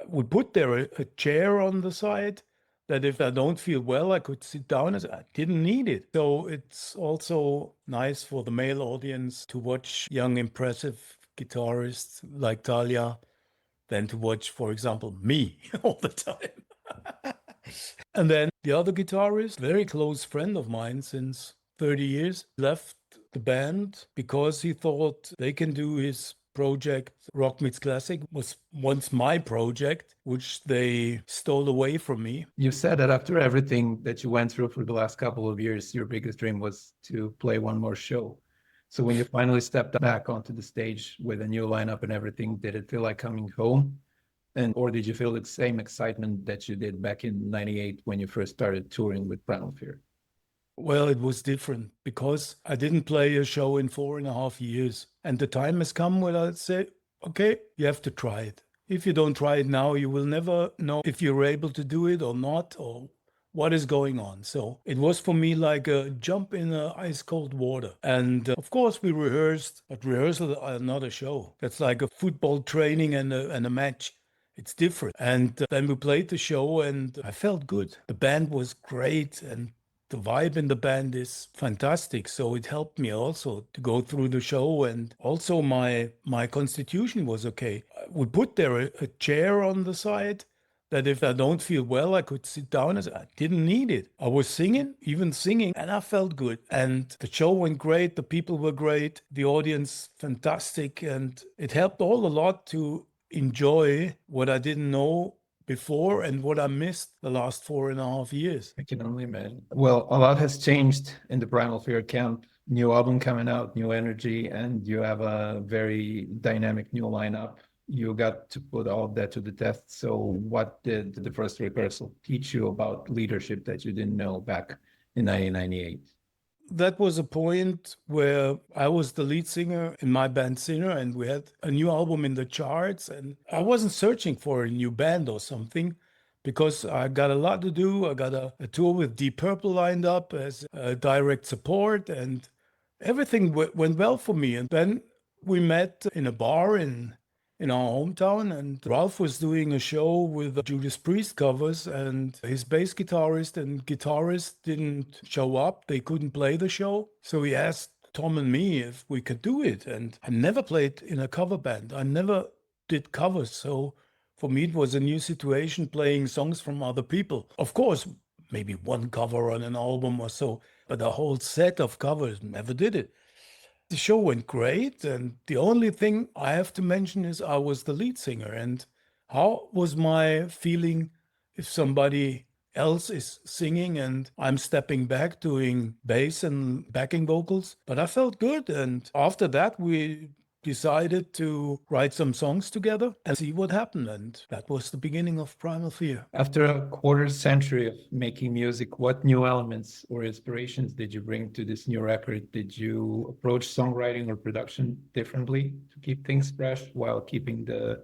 We put there a chair on the side that if I don't feel well, I could sit down. I didn't need it. So it's also nice for the male audience to watch young, impressive guitarists like Thalìa than to watch, for example, me all the time. And then the other guitarist, very close friend of mine since 30 years, left the band because he thought they can do his project. Rock Meets Classic was once my project, which they stole away from me. You said that after everything that you went through for the last couple of years, your biggest dream was to play one more show. So when you finally stepped back onto the stage with a new lineup and everything, did it feel like coming home? Or did you feel the same excitement that you did back in '98 when you first started touring with Primal Fear? Well, it was different because I didn't play a show in 4.5 years. And the time has come when I say, okay, you have to try it. If you don't try it now, you will never know if you're able to do it or not, or what is going on. So it was for me like a jump in ice cold water. And of course, we rehearsed, but rehearsal are not a show. That's like a football training and a match. It's different. And then we played the show and I felt good. The band was great and the vibe in the band is fantastic. So it helped me also to go through the show. And also my constitution was okay. We put there a chair on the side that if I don't feel well, I could sit down. I didn't need it. I was singing, and I felt good. And the show went great. The people were great. The audience, fantastic. And it helped all a lot to enjoy what I didn't know before and what I missed the last 4.5 years. I can only imagine. Well, a lot has changed in the Primal Fear camp. New album coming out, new energy, and you have a very dynamic new lineup. You got to put all of that to the test. So what did the first rehearsal teach you about leadership that you didn't know back in 1998? That was a point where I was the lead singer in my band Sinner, and we had a new album in the charts. And I wasn't searching for a new band or something because I got a lot to do. I got a tour with Deep Purple lined up as a direct support, and everything went well for me. And then we met in a bar in our hometown, and Ralph was doing a show with Judas Priest covers, and his bass guitarist and guitarist didn't show up. They couldn't play the show. So he asked Tom and me if we could do it. And I never played in a cover band. I never did covers. So for me, it was a new situation playing songs from other people. Of course, maybe one cover on an album or so, but a whole set of covers, never did it. The show went great, and the only thing I have to mention is I was the lead singer. And how was my feeling if somebody else is singing and I'm stepping back doing bass and backing vocals? But I felt good, and after that we decided to write some songs together and see what happened. And that was the beginning of Primal Fear. After a quarter century of making music, what new elements or inspirations did you bring to this new record? Did you approach songwriting or production differently to keep things fresh while keeping the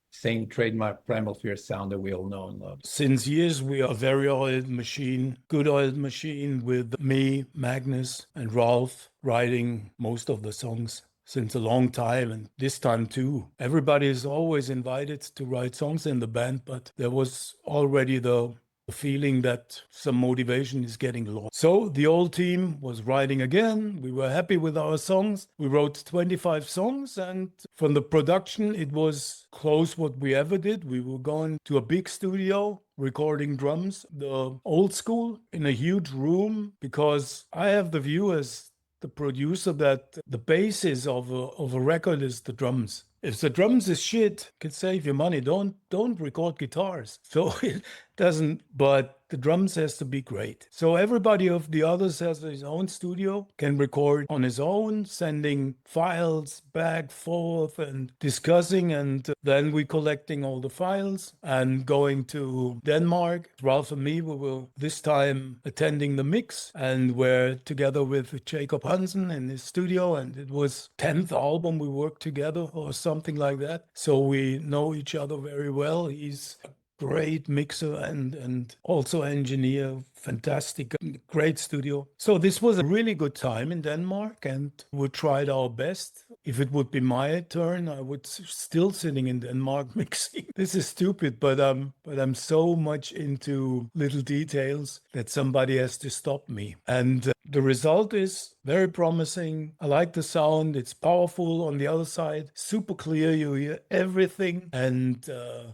same trademark Primal Fear sound that we all know and love? Since years, we are a very oiled machine, good oiled machine with me, Magnus, and Ralph writing most of the songs since a long time, and this time too. Everybody is always invited to write songs in the band, but there was already the feeling that some motivation is getting lost. So the old team was writing again. We were happy with our songs. We wrote 25 songs, and from the production, it was close what we ever did. We were going to a big studio, recording drums, the old school, in a huge room, because I have the view as the producer that the basis of a record is the drums. If the drums is shit, can save you money. Don't record guitars. So it doesn't, but the drums has to be great. So everybody of the others has his own studio, can record on his own, sending files back, forth, and discussing. And then we collecting all the files and going to Denmark. Ralph and me, we were this time attending the mix, and we're together with Jacob Hansen in his studio. And it was 10th album we worked together or something like that. So we know each other very well. He's great mixer and also engineer, fantastic, great studio. So this was a really good time in Denmark, and we tried our best. if it would be my turn, I would still sitting in Denmark mixing. This is stupid, but I'm so much into little details that somebody has to stop me. And the result is very promising. I like the sound. It's powerful on the other side, super clear. You hear everything. And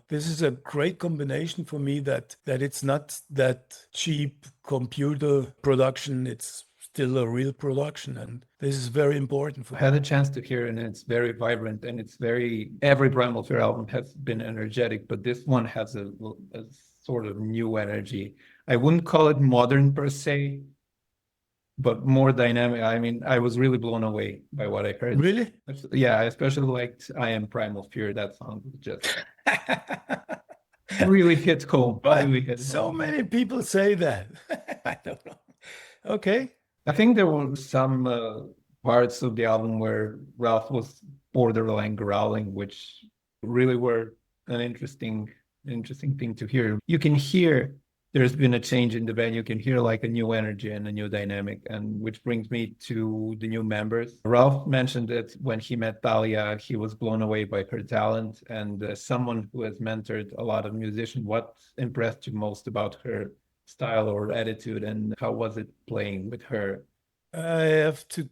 this is a great combination for me that it's not that cheap computer production. It's still a real production, and this is very important for I had a chance to hear it, and it's very vibrant, and it's every Primal Fear album has been energetic, but this one has a sort of new energy. I wouldn't call it modern per se, but more dynamic. I mean, I was really blown away by what I heard. Really? Yeah, I especially liked I Am Primal Fear. That song just really hit home. But really hit so home. many people say that. I don't know. Okay. I think there were some parts of the album where Ralph was borderline growling, which really were an interesting thing to hear. You can hear there's been a change in the band. You can hear like a new energy and a new dynamic, and which brings me to the new members. Ralph mentioned that when he met Thalìa, he was blown away by her talent, and someone who has mentored a lot of musicians, what impressed you most about her style or attitude, and how was it playing with her? I have to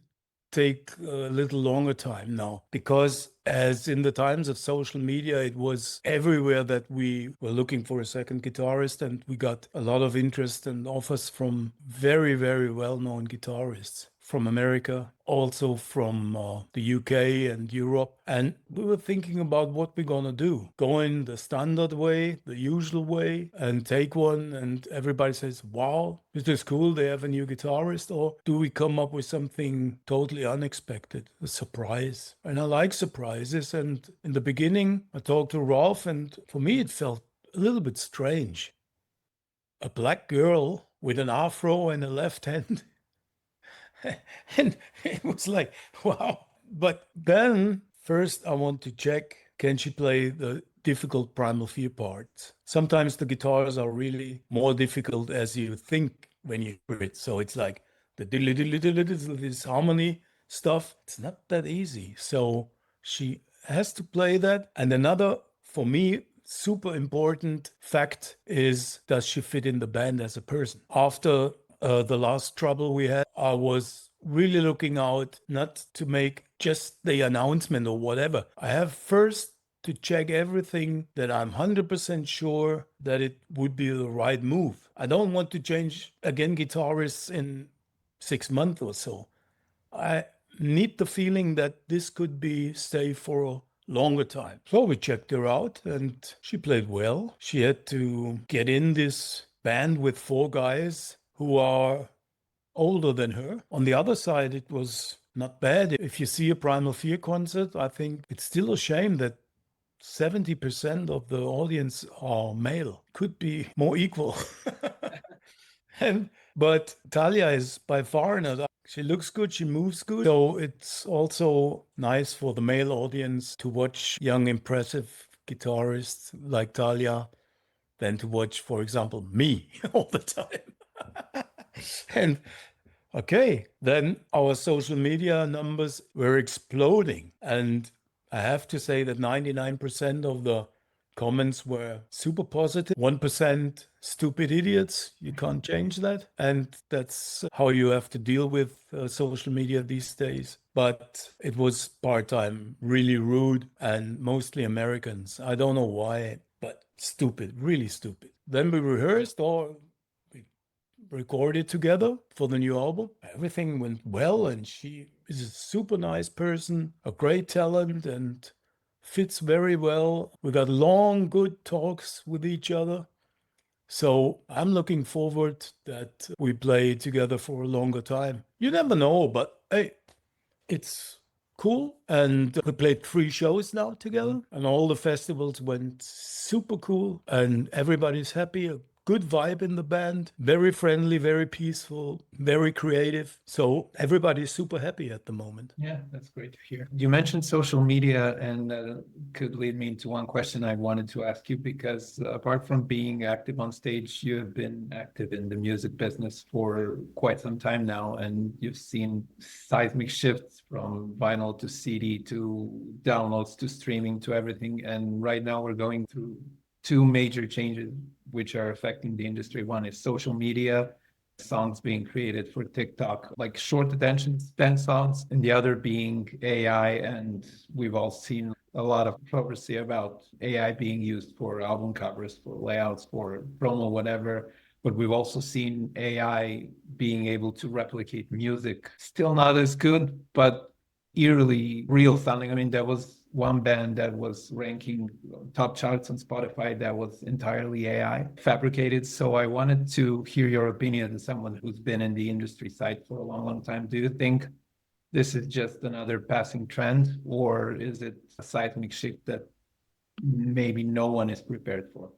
take a little longer time now, because as in the times of social media, it was everywhere that we were looking for a second guitarist, and we got a lot of interest and offers from very, very well-known guitarists from America, also from the UK and Europe. And we were thinking about what we're gonna do. Go in the standard way, the usual way, and take one, and everybody says, wow, is this cool? They have a new guitarist. Or do we come up with something totally unexpected, a surprise? And I like surprises. And in the beginning, I talked to Rolf, and for me, it felt a little bit strange. A black girl with an afro and a left hand. And it was like, wow. But then first I want to check, can she play the difficult Primal Fear parts? Sometimes the guitars are really more difficult as you think when you hear it. So it's like the diddly diddly diddly, this harmony stuff. It's not that easy. So she has to play that. And another, for me, super important fact is, does she fit in the band as a person? After the last trouble we had, I was really looking out not to make just the announcement or whatever. I have first to check everything that I'm 100% sure that it would be the right move. I don't want to change again guitarists in 6 months or so. I need the feeling that this could be stay for a longer time. So we checked her out, and she played well. She had to get in this band with 4 guys who are older than her. On the other side, it was not bad. If you see a Primal Fear concert, I think it's still a shame that 70% of the audience are male. Could be more equal. But Thalìa is by far not. She looks good, she moves good. So it's also nice for the male audience to watch young, impressive guitarists like Thalìa than to watch, for example, me all the time. And okay, then our social media numbers were exploding. And I have to say that 99% of the comments were super positive. 1% stupid idiots. You can't change that. And that's how you have to deal with social media these days. But it was part-time, really rude, and mostly Americans. I don't know why, but stupid, really stupid. Then we rehearsed, or recorded together for the new album. Everything went well, and she is a super nice person, a great talent, and fits very well. We got long, good talks with each other. So I'm looking forward that we play together for a longer time. You never know, but hey, it's cool. And we played 3 shows now together, and all the festivals went super cool, and everybody's happy. A good vibe in the band, very friendly, very peaceful, very creative. So everybody's super happy at the moment. Yeah, that's great to hear. You mentioned social media, and could lead me into one question I wanted to ask you, because apart from being active on stage, you have been active in the music business for quite some time now, and you've seen seismic shifts from vinyl to CD to downloads to streaming to everything. And right now we're going through two major changes which are affecting the industry. One is social media, songs being created for TikTok, like short attention span songs, and the other being AI. And we've all seen a lot of controversy about AI being used for album covers, for layouts, for promo, whatever. But we've also seen AI being able to replicate music. Still not as good, but eerily real sounding. I mean, there was one band that was ranking top charts on Spotify that was entirely AI fabricated. So I wanted to hear your opinion as someone who's been in the industry side for a long, long time. Do you think this is just another passing trend, or is it a seismic shift that maybe no one is prepared for?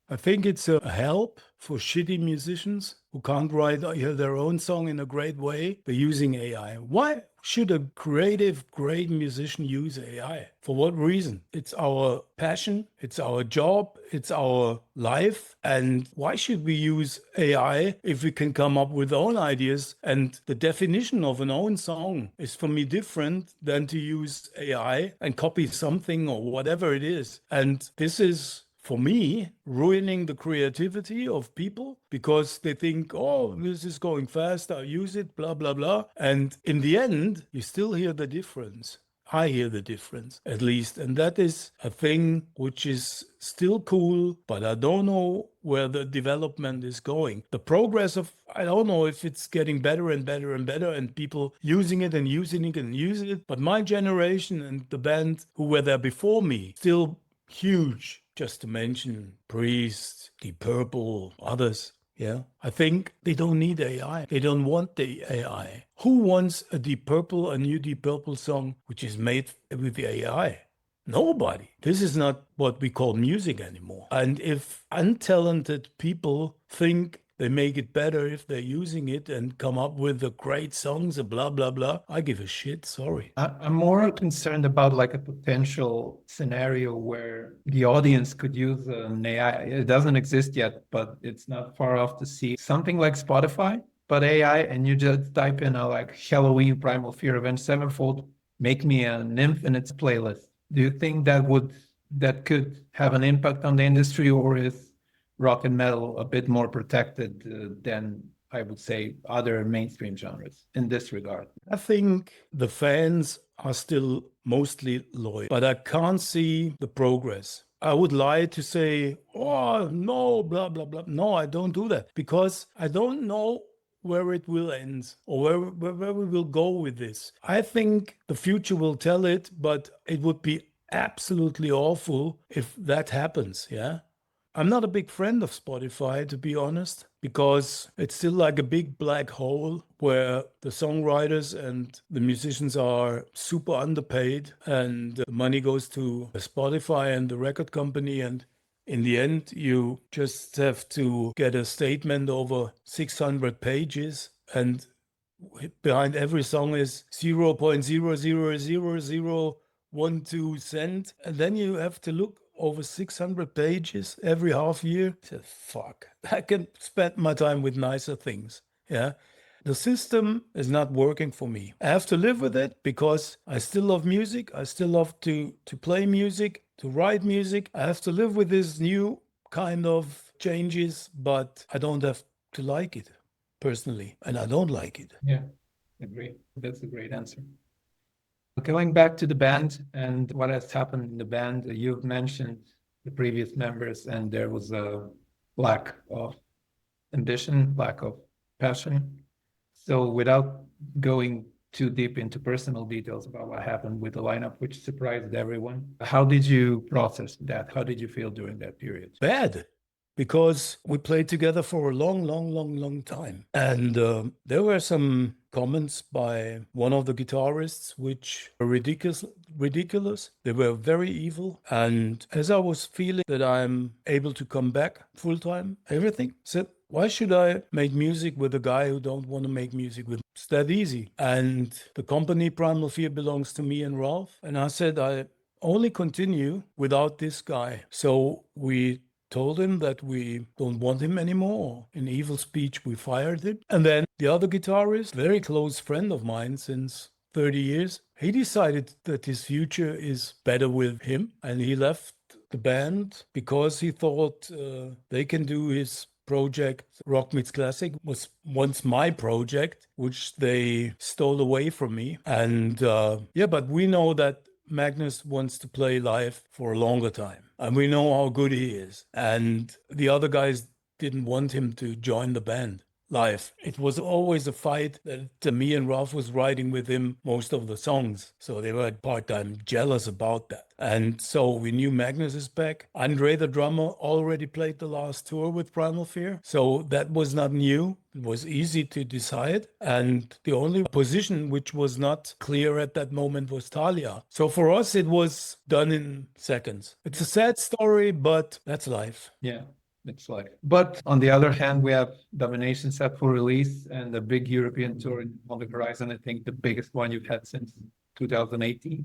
I think it's a help for shitty musicians who can't write their own song in a great way. They're using AI. Why should a creative, great musician use AI? For what reason? It's our passion, it's our job, it's our life. And why should we use AI if we can come up with own ideas? And the definition of an own song is for me different than to use AI and copy something or whatever it is. And this is, for me, ruining the creativity of people because they think, oh, this is going fast, I'll use it, blah, blah, blah. And in the end, you still hear the difference. I hear the difference, at least. And that is a thing which is still cool, but I don't know where the development is going. The progress of, I don't know if it's getting better and better and better and people using it and using it and using it. But my generation and the band who were there before me, still huge, just to mention Priest, Deep Purple, others. Yeah, I think they don't need AI. They don't want the AI. Who wants a Deep Purple, a new Deep Purple song which is made with the AI? Nobody. This is not what we call music anymore. And if untalented people think they make it better if they're using it and come up with the great songs and blah, blah, blah, I give a shit. Sorry. I'm more concerned about like a potential scenario where the audience could use an AI. It doesn't exist yet, but it's not far off to see something like Spotify, but AI, and you just type in a like Halloween, Primal Fear, Avenged Sevenfold, make me an infinite playlist. Do you think that could have an impact on the industry, or is rock and metal a bit more protected than, I would say, other mainstream genres in this regard? I think the fans are still mostly loyal, but I can't see the progress. I would lie to say, oh, no, blah, blah, blah. No, I don't do that because I don't know where it will end or where we will go with this. I think the future will tell it, but it would be absolutely awful if that happens, yeah? I'm not a big friend of Spotify, to be honest, because it's still like a big black hole where the songwriters and the musicians are super underpaid and the money goes to Spotify and the record company. And in the end, you just have to get a statement over 600 pages and behind every song is 0.0000012 cent. And then you have to look over 600 pages every half year. I said, fuck, I can spend my time with nicer things. Yeah. The system is not working for me. I have to live with it because I still love music. I still love to play music, to write music. I have to live with this new kind of changes, but I don't have to like it personally. And I don't like it. Yeah, agree. That's a great answer. Going back to the band and what has happened in the band, you've mentioned the previous members, and there was a lack of ambition, lack of passion. So without going too deep into personal details about what happened with the lineup, which surprised everyone, how did you process that? How did you feel during that period? Bad. because we played together for a long time. And there were some comments by one of the guitarists which were ridiculous. They were very evil. And as I was feeling that I'm able to come back full time, everything said, why should I make music with a guy who don't want to make music with me? It's that easy. And the company Primal Fear belongs to me and Ralph. And I said, I only continue without this guy. So we told him that we don't want him anymore. In evil speech, we fired him. And then the other guitarist, very close friend of mine since 30 years, he decided that his future is better with him. And he left the band because he thought they can do his project. Rock Meets Classic was once my project, which they stole away from me. And but we know that Magnus wants to play live for a longer time. And we know how good he is. And the other guys didn't want him to join the band live. It was always a fight that me and Ralph was writing with him most of the songs. So they were part-time jealous about that. And so we knew Magnus is back. Andre, the drummer, already played the last tour with Primal Fear. So that was not new. It was easy to decide. And the only position which was not clear at that moment was Thalìa. So for us, it was done in seconds. It's a sad story, but that's life. Yeah. It's like, but on the other hand, we have Domination set for release and a big European tour on the horizon. I think the biggest one you've had since 2018.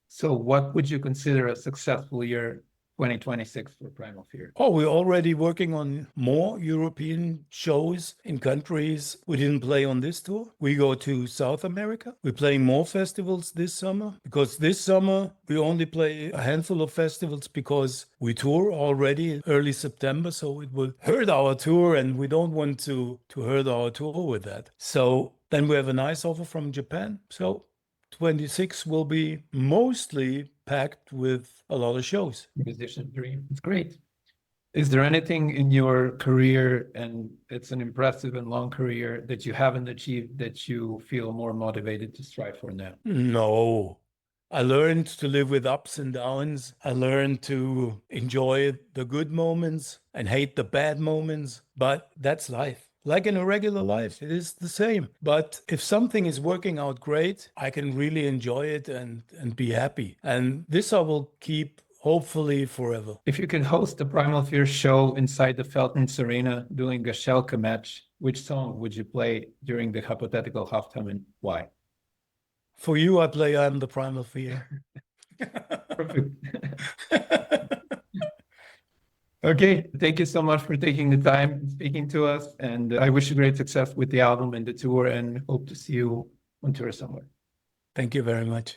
So what would you consider a successful year 2026 for Primal Fear? Oh, we're already working on more European shows in countries we didn't play on this tour. We go to South America. We're playing more festivals this summer, because this summer we only play a handful of festivals because we tour already in early September. So it will hurt our tour, and we don't want to hurt our tour with that. So then we have a nice offer from Japan. So 26 will be mostly packed with a lot of shows. Musician dream. It's great. Is there anything in your career, and it's an impressive and long career, that you haven't achieved that you feel more motivated to strive for now? No. I learned to live with ups and downs. I learned to enjoy the good moments and hate the bad moments, but that's life. Like in a regular life, it is the same. But if something is working out great, I can really enjoy it and be happy. And this I will keep, hopefully, forever. If you could host a Primal Fear show inside the Feltons Arena doing a Schalke match, which song would you play during the hypothetical halftime, and why? For you, I play I'm the Primal Fear. Perfect. Okay, thank you so much for taking the time speaking to us, and I wish you great success with the album and the tour, and hope to see you on tour somewhere. Thank you very much.